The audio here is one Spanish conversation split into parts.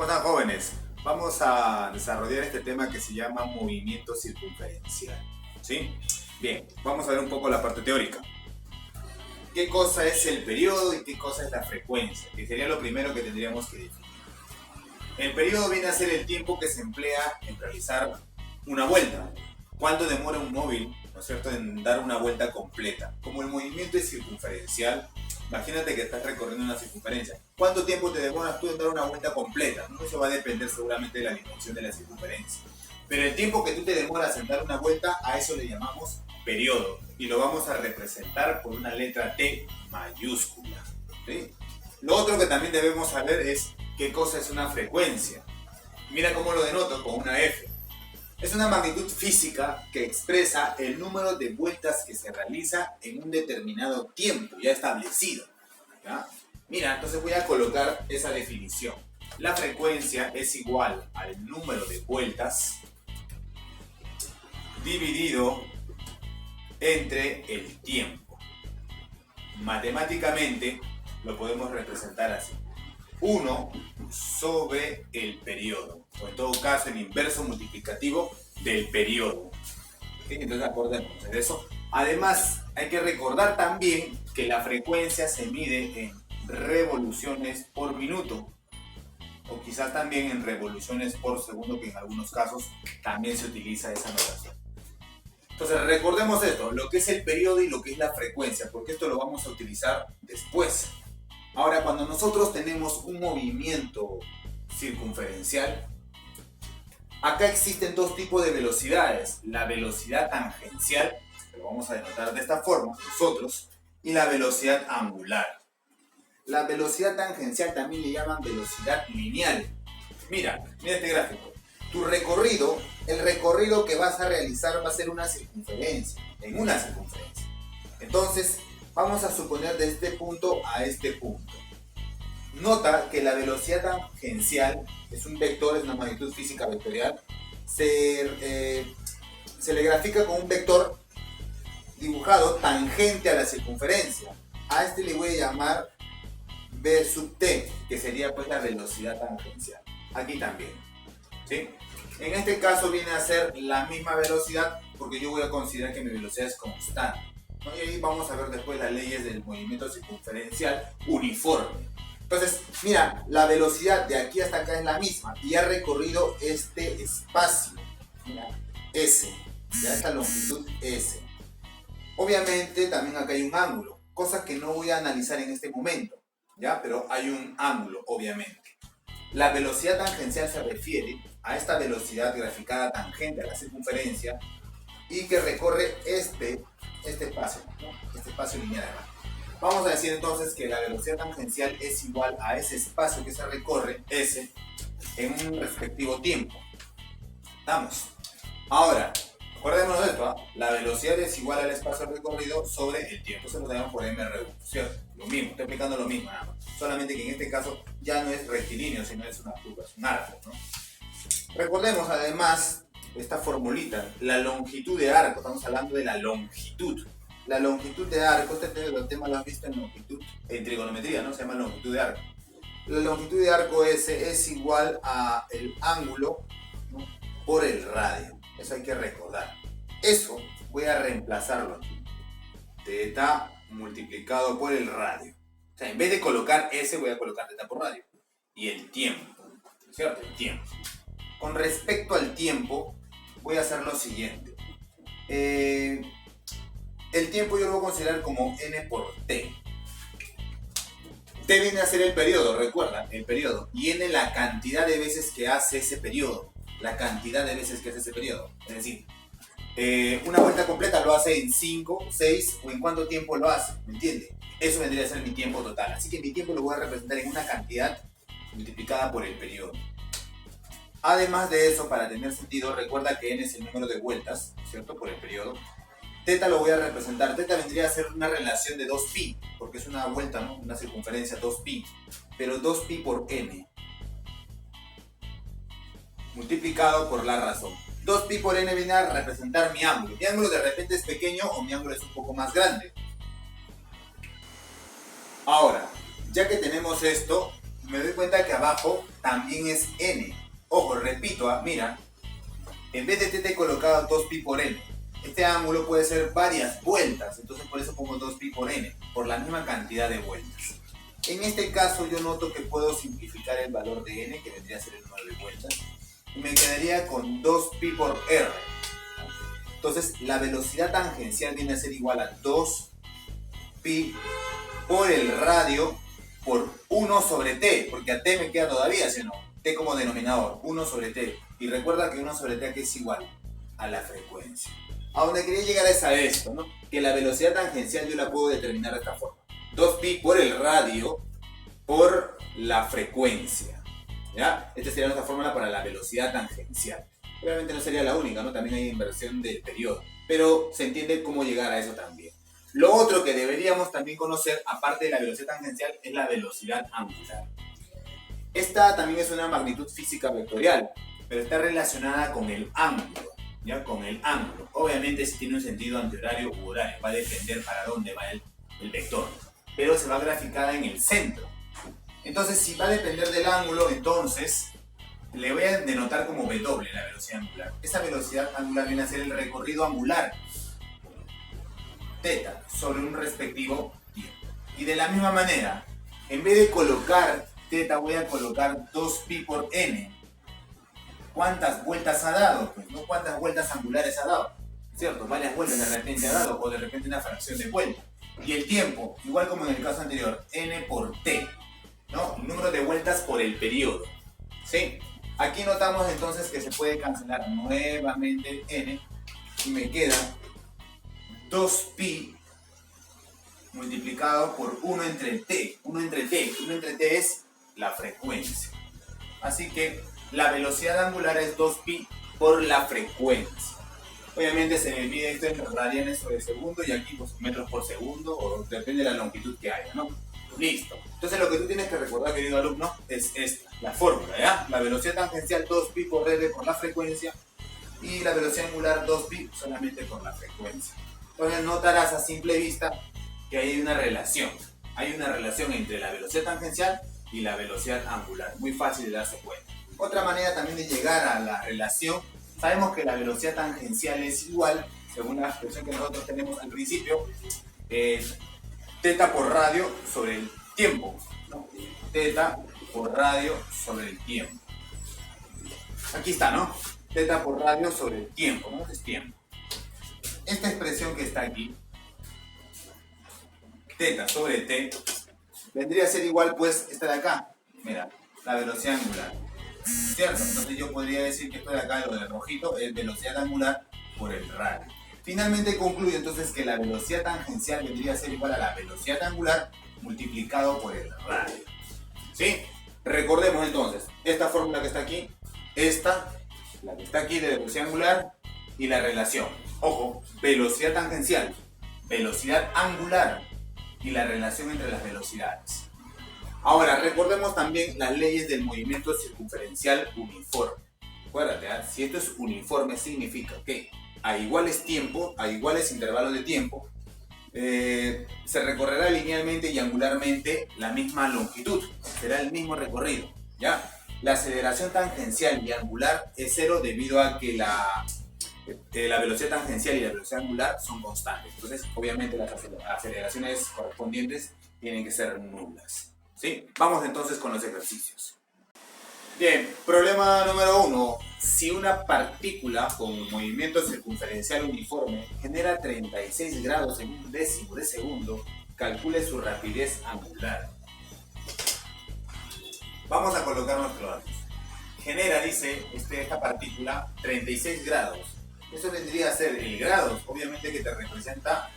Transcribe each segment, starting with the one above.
están, jóvenes? Vamos a desarrollar este tema que se llama movimiento circunferencial. ¿Sí? Bien, vamos a ver un poco la parte teórica. ¿Qué cosa es el periodo y qué cosa es la frecuencia? Que sería lo primero que tendríamos que definir. El periodo viene a ser el tiempo que se emplea en realizar una vuelta. ¿Cuánto demora un móvil, ¿no es cierto?, en dar una vuelta completa? Como el movimiento es circunferencial, imagínate que estás recorriendo una circunferencia. ¿Cuánto tiempo te demoras tú en dar una vuelta completa? ¿No? Eso va a depender seguramente de la dimensión de la circunferencia. Pero el tiempo que tú te demoras en dar una vuelta, a eso le llamamos periodo. Y lo vamos a representar por una letra T mayúscula. ¿Sí? Lo otro que también debemos saber es qué cosa es una frecuencia. Mira cómo lo denoto con una F. Es una magnitud física que expresa el número de vueltas que se realiza en un determinado tiempo ya establecido. ¿Ya? Mira, entonces voy a colocar esa definición. La frecuencia es igual al número de vueltas dividido entre el tiempo. Matemáticamente lo podemos representar así. 1 sobre el periodo, o en todo caso el inverso multiplicativo del periodo. ¿Sí? Entonces acordémonos de eso. Además, hay que recordar también que la frecuencia se mide en revoluciones por minuto, o quizás también en revoluciones por segundo, que en algunos casos también se utiliza esa notación. Entonces recordemos esto, lo que es el periodo y lo que es la frecuencia, porque esto lo vamos a utilizar después. Ahora, cuando nosotros tenemos un movimiento circunferencial, acá existen dos tipos de velocidades. La velocidad tangencial, que lo vamos a denotar de esta forma, nosotros, y la velocidad angular. La velocidad tangencial también le llaman velocidad lineal. Mira este gráfico. Tu recorrido, el recorrido que vas a realizar va a ser una circunferencia, en una circunferencia. Entonces, vamos a suponer de este punto a este punto. Nota que la velocidad tangencial es un vector, es una magnitud física vectorial. Se le grafica con un vector dibujado tangente a la circunferencia. A este le voy a llamar v sub t, que sería pues la velocidad tangencial. Aquí también. ¿Sí? En este caso viene a ser la misma velocidad porque yo voy a considerar que mi velocidad es constante. Y ahí vamos a ver después las leyes del movimiento circunferencial uniforme. Entonces, mira, la velocidad de aquí hasta acá es la misma y ha recorrido este espacio, mira, S, ya esta longitud S. Obviamente también acá hay un ángulo, cosa que no voy a analizar en este momento, ¿ya? Pero hay un ángulo, obviamente. La velocidad tangencial se refiere a esta velocidad graficada tangente a la circunferencia y que recorre este espacio, ¿no? Este espacio lineal acá. Vamos a decir entonces que la velocidad tangencial es igual a ese espacio que se recorre, S, en un respectivo tiempo. ¿Estamos? Ahora, acordémonos de esto, ¿eh? La velocidad es igual al espacio recorrido sobre el tiempo. Eso lo tenemos por mr1, ¿cierto? Lo mismo, estoy explicando lo mismo nada más. Solamente que en este caso ya no es rectilíneo, sino es una curva, es un arco, ¿no? Recordemos además esta formulita, la longitud de arco. Estamos hablando de la longitud. La longitud de arco, este tema lo has visto en longitud, en trigonometría, ¿no? Se llama longitud de arco. La longitud de arco S es igual a el ángulo, ¿no?, por el radio. Eso hay que recordar. Eso voy a reemplazarlo aquí. Teta multiplicado por el radio. O sea, en vez de colocar S, voy a colocar teta por radio. Y el tiempo, ¿cierto? El tiempo. Con respecto al tiempo, voy a hacer lo siguiente. El tiempo yo lo voy a considerar como n por t. T viene a ser el periodo, recuerda, el periodo. Y n la cantidad de veces que hace ese periodo. La cantidad de veces que hace ese periodo. Es decir, una vuelta completa lo hace en 5, 6 o en cuánto tiempo lo hace. ¿Me entiende? Eso vendría a ser mi tiempo total. Así que mi tiempo lo voy a representar en una cantidad multiplicada por el periodo. Además de eso, para tener sentido, recuerda que n es el número de vueltas, ¿cierto? Por el periodo. Teta lo voy a representar. Teta vendría a ser una relación de 2pi, porque es una vuelta, ¿no? Una circunferencia 2pi. Pero 2pi por n. Multiplicado por la razón. 2pi por n viene a representar mi ángulo. Mi ángulo de repente es pequeño o mi ángulo es un poco más grande. Ahora, ya que tenemos esto, me doy cuenta que abajo también es n. Ojo, repito, mira, en vez de θ he colocado 2pi por n. Este ángulo puede ser varias vueltas, entonces por eso pongo 2pi por n, por la misma cantidad de vueltas. En este caso yo noto que puedo simplificar el valor de n, que vendría a ser el número de vueltas, y me quedaría con 2pi por r. Entonces la velocidad tangencial viene a ser igual a 2pi por el radio por 1 sobre t, porque a t me queda todavía, ¿sí o no? T como denominador, 1 sobre t. Y recuerda que 1 sobre t aquí es igual a la frecuencia. A donde quería llegar es a esto, ¿no? Que la velocidad tangencial yo la puedo determinar de esta forma. 2pi por el radio por la frecuencia. ¿Ya? Esta sería nuestra fórmula para la velocidad tangencial. Obviamente no sería la única, ¿no? También hay inversión del periodo. Pero se entiende cómo llegar a eso también. Lo otro que deberíamos también conocer, aparte de la velocidad tangencial, es la velocidad angular. Esta también es una magnitud física vectorial, pero está relacionada con el ángulo. ¿Ya? Con el ángulo. Obviamente si tiene un sentido antihorario u horario, va a depender para dónde va el vector. Pero se va graficada en el centro. Entonces, si va a depender del ángulo, entonces le voy a denotar como W la velocidad angular. Esa velocidad angular viene a ser el recorrido angular θ sobre un respectivo tiempo. Y de la misma manera, en vez de colocar θ, voy a colocar 2pi por n. ¿Cuántas vueltas ha dado? Pues no cuántas vueltas angulares ha dado, ¿cierto? Varias vueltas de repente ha dado, o de repente una fracción de vuelta. Y el tiempo, igual como en el caso anterior, n por t, ¿no? El número de vueltas por el periodo, ¿sí? Aquí notamos entonces que se puede cancelar nuevamente n y me queda 2pi multiplicado por 1 entre t. 1 entre t es la frecuencia. Así que la velocidad angular es 2pi por la frecuencia. Obviamente se mide esto en radianes sobre segundo y aquí pues metros por segundo, o depende de la longitud que haya, ¿no? Listo. Entonces lo que tú tienes que recordar, querido alumno, es esta, la fórmula, ¿ya? La velocidad tangencial 2pi por r por la frecuencia y la velocidad angular 2pi solamente por la frecuencia. Entonces notarás a simple vista que hay una relación. Hay una relación entre la velocidad tangencial y la velocidad angular. Muy fácil de darse cuenta. Otra manera también de llegar a la relación, sabemos que la velocidad tangencial es igual, según la expresión que nosotros tenemos al principio, θ por radio sobre el tiempo, ¿no? θ por radio sobre el tiempo. Aquí está, ¿no? θ por radio sobre el tiempo, ¿no? Es tiempo. Esta expresión que está aquí, θ sobre t, vendría a ser igual, pues, esta de acá. Mira, la velocidad angular. ¿Cierto? Entonces yo podría decir que esto de acá, lo de rojito, es velocidad angular por el radio. Finalmente concluyo entonces que la velocidad tangencial vendría a ser igual a la velocidad angular multiplicado por el radio. ¿Sí? Recordemos entonces, esta fórmula que está aquí, esta, la que está aquí de velocidad angular y la relación. Ojo, velocidad tangencial, velocidad angular y la relación entre las velocidades. Ahora, recordemos también las leyes del movimiento circunferencial uniforme. Acuérdate, ¿eh? Si esto es uniforme, significa que a iguales tiempos, a iguales intervalos de tiempo, se recorrerá linealmente y angularmente la misma longitud. Será el mismo recorrido, ¿ya? La aceleración tangencial y angular es cero debido a que la velocidad tangencial y la velocidad angular son constantes. Entonces, obviamente, las aceleraciones correspondientes tienen que ser nulas. ¿Sí? Vamos entonces con los ejercicios. Bien, problema número 1. Si una partícula con movimiento circunferencial uniforme genera 36 grados en un décimo de segundo, calcule su rapidez angular. Vamos a colocar nuestros datos. Genera, dice esta partícula, 36 grados. Eso vendría a ser el grado, obviamente, que te representa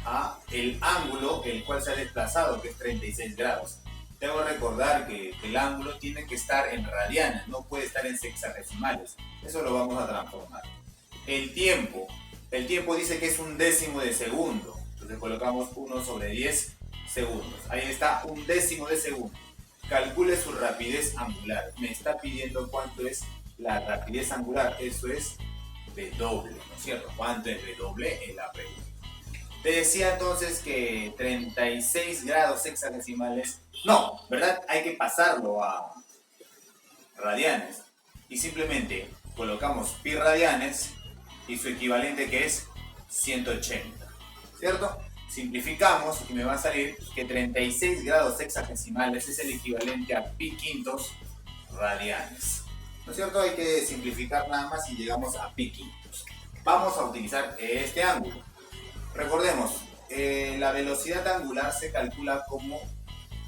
a el ángulo el cual se ha desplazado, que es 36 grados. Debo recordar que el ángulo tiene que estar en radianes, no puede estar en sexagesimales. Eso lo vamos a transformar. El tiempo dice que es un décimo de segundo. Entonces colocamos 1 sobre 10 segundos. Ahí está, un décimo de segundo. Calcule su rapidez angular. Me está pidiendo cuánto es la rapidez angular. Eso es W, ¿no es cierto? ¿Cuánto es W? En la pregunta. Te decía entonces que 36 grados hexadesimales, no, ¿verdad? Hay que pasarlo a radianes. Y simplemente colocamos pi radianes y su equivalente que es 180, ¿cierto? Simplificamos y me va a salir que 36 grados hexadesimales es el equivalente a pi quintos radianes. ¿No es cierto? Hay que simplificar nada más y llegamos a pi quintos. Vamos a utilizar este ángulo. Recordemos, la velocidad angular se calcula como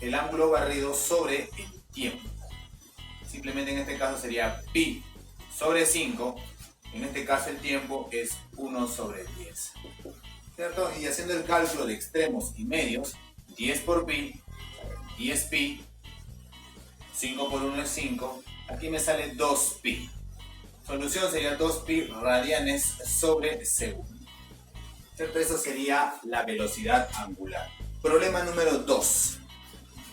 el ángulo barrido sobre el tiempo. Simplemente en este caso sería pi sobre 5. En este caso el tiempo es 1 sobre 10. ¿Cierto? Y haciendo el cálculo de extremos y medios, 10 por pi, 10 pi, 5 por 1 es 5. Aquí me sale 2 pi. Solución sería 2 pi radianes sobre segundo. ¿Cierto? Eso sería la velocidad angular. Problema número 2.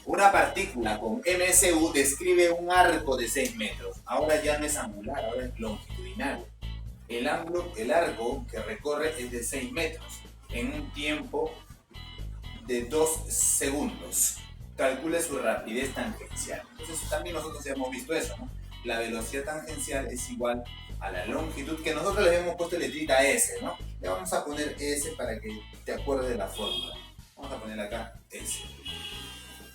Una partícula con MSU describe un arco de 6 metros. Ahora ya no es angular, ahora es longitudinal. El arco que recorre es de 6 metros en un tiempo de 2 segundos. Calcule su rapidez tangencial. Entonces también nosotros ya hemos visto eso, ¿no? La velocidad tangencial es igual a la longitud, que nosotros le hemos puesto letrita S, ¿no? Le vamos a poner S para que te acuerdes de la fórmula. Vamos a poner acá S.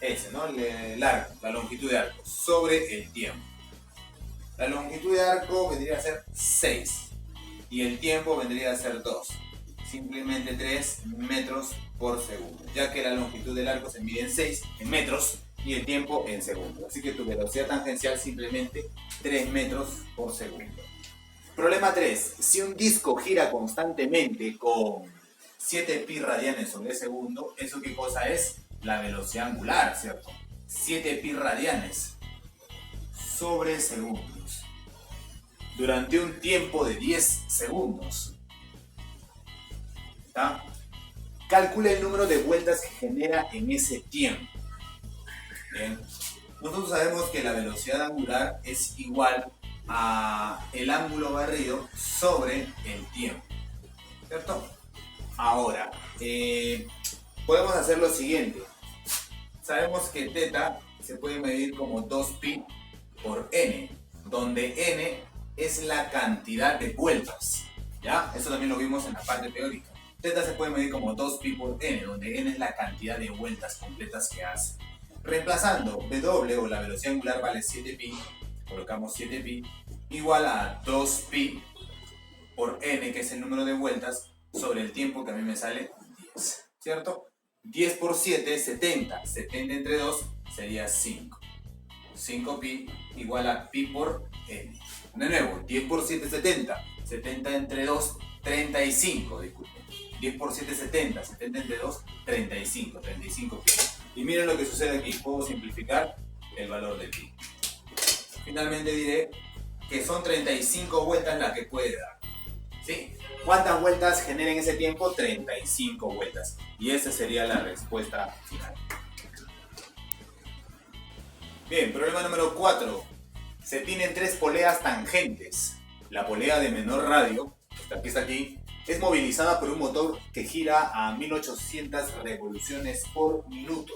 S, ¿no? El arco, la longitud de arco sobre el tiempo. La longitud de arco vendría a ser 6 y el tiempo vendría a ser 2. Simplemente 3 metros por segundo, ya que la longitud del arco se mide en 6 en metros y el tiempo en segundos. Así que tu velocidad tangencial simplemente 3 metros por segundo. Problema 3. Si un disco gira constantemente con 7 pi radianes sobre segundo, ¿eso qué cosa es? La velocidad angular, ¿cierto? 7 pi radianes sobre segundos. Durante un tiempo de 10 segundos. ¿Está? Calcule el número de vueltas que genera en ese tiempo. Bien. Nosotros sabemos que la velocidad angular es igual a el ángulo barrido sobre el tiempo, ¿cierto? Ahora, podemos hacer lo siguiente. Sabemos que θ se puede medir como 2pi por n, donde n es la cantidad de vueltas, ¿ya? Eso también lo vimos en la parte teórica. θ se puede medir como 2pi por n, donde n es la cantidad de vueltas completas que hace. Reemplazando w, o la velocidad angular, vale 7pi, colocamos 7pi, igual a 2pi por n, que es el número de vueltas, sobre el tiempo, que a mí me sale 10, ¿cierto? 10 por 7 es 70, 70 entre 2 sería 5. 5pi igual a pi por n. De nuevo, 10 por 7 es 70, 70 entre 2, 35, disculpen. 10 por 7 es 70, 70 entre 2, 35, 35 pi. Y miren lo que sucede aquí, puedo simplificar el valor de pi. Finalmente diré que son 35 vueltas las que puede dar, ¿sí? ¿Cuántas vueltas genera en ese tiempo? 35 vueltas. Y esa sería la respuesta final. Bien, problema número 4. Se tienen 3 poleas tangentes. La polea de menor radio, esta que está aquí, es movilizada por un motor que gira a 1800 revoluciones por minuto.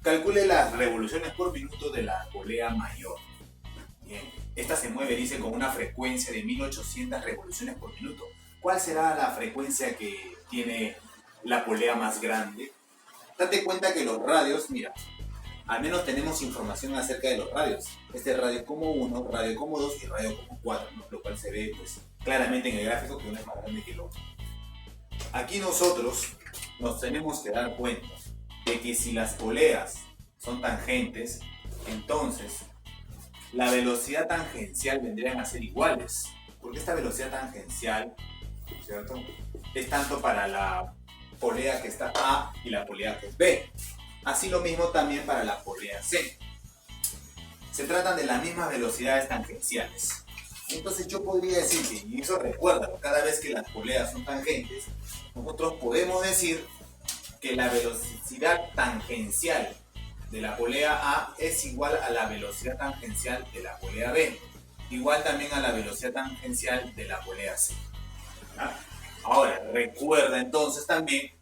Calcule las revoluciones por minuto de la polea mayor. Bien, esta se mueve, dice, con una frecuencia de 1800 revoluciones por minuto. ¿Cuál será la frecuencia que tiene la polea más grande? Date cuenta que los radios, mira, al menos tenemos información acerca de los radios. Este radio como 1, radio como 2 y radio como 4, ¿no? Lo cual se ve pues claramente en el gráfico que uno es más grande que el otro. Aquí nosotros nos tenemos que dar cuenta de que si las poleas son tangentes, entonces la velocidad tangencial vendrían a ser iguales, porque esta velocidad tangencial, ¿cierto?, es tanto para la polea que está A y la polea que es B. Así lo mismo también para la polea C. Se tratan de las mismas velocidades tangenciales. Entonces yo podría decir que, y eso recuérdalo, cada vez que las poleas son tangentes, nosotros podemos decir que la velocidad tangencial de la polea A es igual a la velocidad tangencial de la polea B, igual también a la velocidad tangencial de la polea C. ¿Ah? Ahora, recuerda entonces también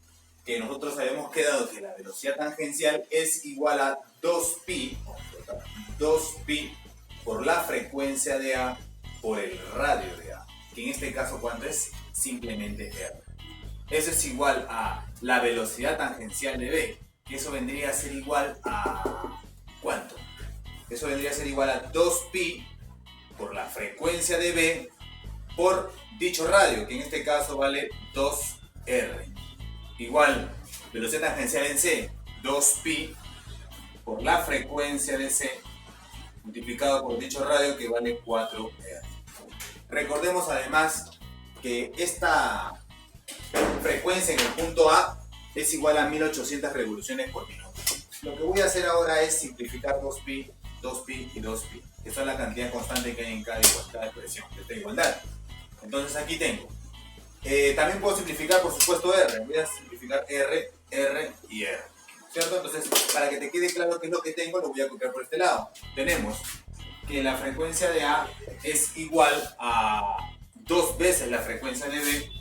que nosotros habíamos quedado que la velocidad tangencial es igual a 2pi por la frecuencia de A por el radio de A, que en este caso, ¿cuánto es? Simplemente R. Eso es igual a la velocidad tangencial de B, que eso vendría a ser igual a... ¿cuánto? Eso vendría a ser igual a 2pi por la frecuencia de B por dicho radio, que en este caso vale 2R. Igual, velocidad tangencial en C, 2pi por la frecuencia de C multiplicado por dicho radio, que vale 4R. Recordemos además que esta frecuencia en el punto A es igual a 1800 revoluciones por minuto. Lo que voy a hacer ahora es simplificar 2pi, 2pi y 2pi, que son la cantidad constante que hay en cada expresión de esta igualdad. Entonces aquí tengo. También puedo simplificar, por supuesto, R. Voy a simplificar R, R y R. ¿Cierto? Entonces, para que te quede claro qué es lo que tengo, lo voy a copiar por este lado. Tenemos que la frecuencia de A es igual a 2 veces la frecuencia de B.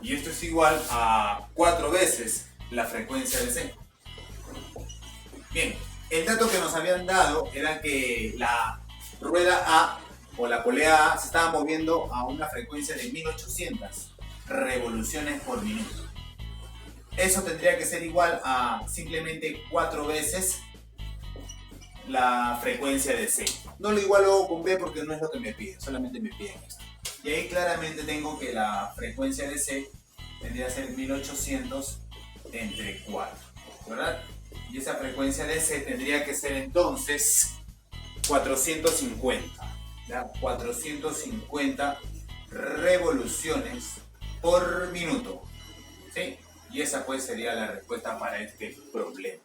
Y esto es igual a 4 veces la frecuencia de C. Bien, el dato que nos habían dado era que la rueda A o la polea A se estaba moviendo a una frecuencia de 1800 revoluciones por minuto. Eso tendría que ser igual a simplemente 4 veces la frecuencia de C. No lo igualo con B porque no es lo que me piden, solamente me piden esto. Y ahí claramente tengo que la frecuencia de C tendría que ser 1800 entre 4, ¿verdad? Y esa frecuencia de C tendría que ser entonces 450. ¿Ya? 450 revoluciones por minuto. ¿Sí? Y esa pues sería la respuesta para este problema.